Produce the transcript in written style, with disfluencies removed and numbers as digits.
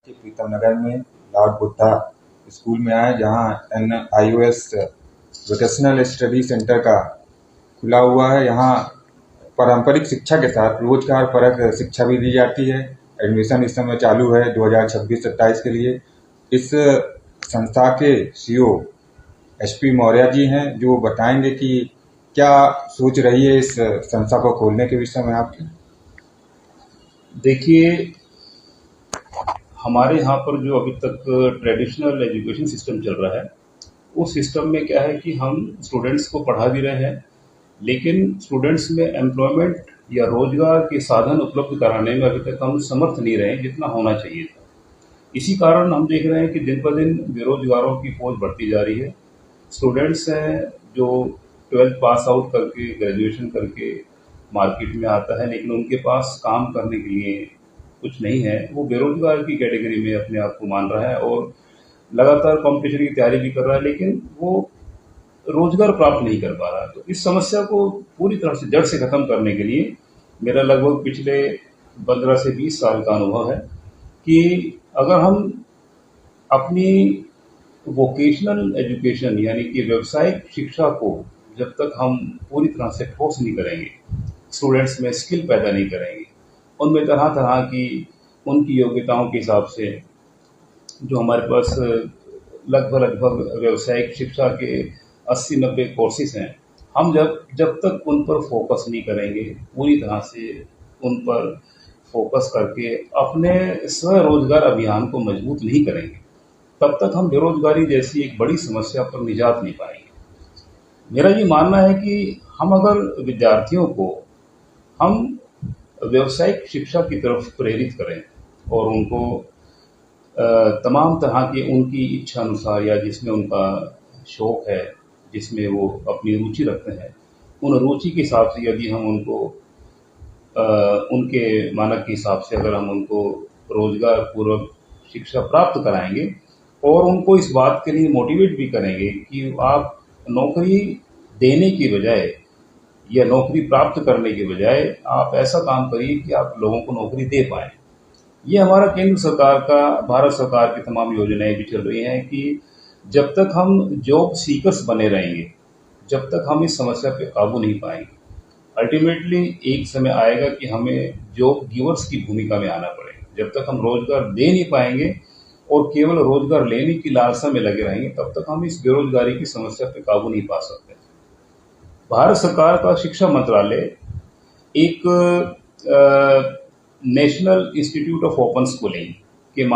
प्रीतम नगर में Lord Buddha school में आए, जहां NIOS वोकेशनल स्टडी सेंटर का खुला हुआ है। यहाँ पारंपरिक शिक्षा के साथ रोजगार परक शिक्षा भी दी जाती है। एडमिशन इस समय चालू है 2026-27 के लिए। इस संस्था के CEO SP मौर्य जी हैं, जो बताएंगे कि क्या सोच रही है इस संस्था को खोलने के विषय में आपकी। देखिए, हमारे यहाँ पर जो अभी तक ट्रेडिशनल एजुकेशन सिस्टम चल रहा है, उस सिस्टम में क्या है कि हम स्टूडेंट्स को पढ़ा भी रहे हैं, लेकिन स्टूडेंट्स में एम्प्लॉयमेंट या रोजगार के साधन उपलब्ध कराने में अभी तक हम समर्थ नहीं रहे जितना होना चाहिए था। इसी कारण हम देख रहे हैं कि दिन ब दिन बेरोजगारों की फौज बढ़ती जा रही है। स्टूडेंट्स हैं जो 12th पास आउट करके, ग्रेजुएशन करके मार्केट में आता है, लेकिन उनके पास काम करने के लिए कुछ नहीं है। वो बेरोजगार की कैटेगरी में अपने आप को मान रहा है और लगातार कॉम्पिटिशन की तैयारी भी कर रहा है, लेकिन वो रोजगार प्राप्त नहीं कर पा रहा। तो इस समस्या को पूरी तरह से जड़ से खत्म करने के लिए मेरा लगभग पिछले 15 से 20 साल का अनुभव है कि अगर हम अपनी वोकेशनल एजुकेशन यानी कि व्यावसायिक शिक्षा को जब तक हम पूरी तरह से ठोस नहीं करेंगे, स्टूडेंट्स में स्किल पैदा नहीं करेंगे, उनमें तरह तरह की उनकी योग्यताओं के हिसाब से जो हमारे पास लगभग व्यावसायिक शिक्षा के 80-90 कोर्सेज हैं, हम जब तक उन पर फोकस नहीं करेंगे, पूरी तरह से उन पर फोकस करके अपने स्वरोजगार अभियान को मजबूत नहीं करेंगे, तब तक हम बेरोजगारी जैसी एक बड़ी समस्या पर निजात नहीं पाएंगे। मेरा ये मानना है कि हम अगर विद्यार्थियों को हम व्यावसायिक शिक्षा की तरफ प्रेरित करें और उनको तमाम तरह के उनकी इच्छा अनुसार या जिसमें उनका शौक है, जिसमें वो अपनी रुचि रखते हैं, उन रुचि के हिसाब से यदि हम उनको उनके मानक के हिसाब से अगर हम उनको रोजगार पूर्वक शिक्षा प्राप्त कराएंगे और उनको इस बात के लिए मोटिवेट भी करेंगे कि आप नौकरी देने की बजाय या नौकरी प्राप्त करने के बजाय आप ऐसा काम करिए कि आप लोगों को नौकरी दे पाएँ। ये हमारा केंद्र सरकार का, भारत सरकार की तमाम योजनाएं भी चल रही हैं कि जब तक हम जॉब सीकर्स बने रहेंगे, जब तक हम इस समस्या पे काबू नहीं पाएंगे, अल्टीमेटली एक समय आएगा कि हमें जॉब गिवर्स की भूमिका में आना पड़ेगा। जब तक हम रोजगार दे नहीं पाएंगे और केवल रोजगार लेने की लालसा में लगे रहेंगे, तब तक हम इस बेरोजगारी की समस्या पे काबू नहीं पा सकते। भारत सरकार का शिक्षा मंत्रालय एक national institute of open schooling के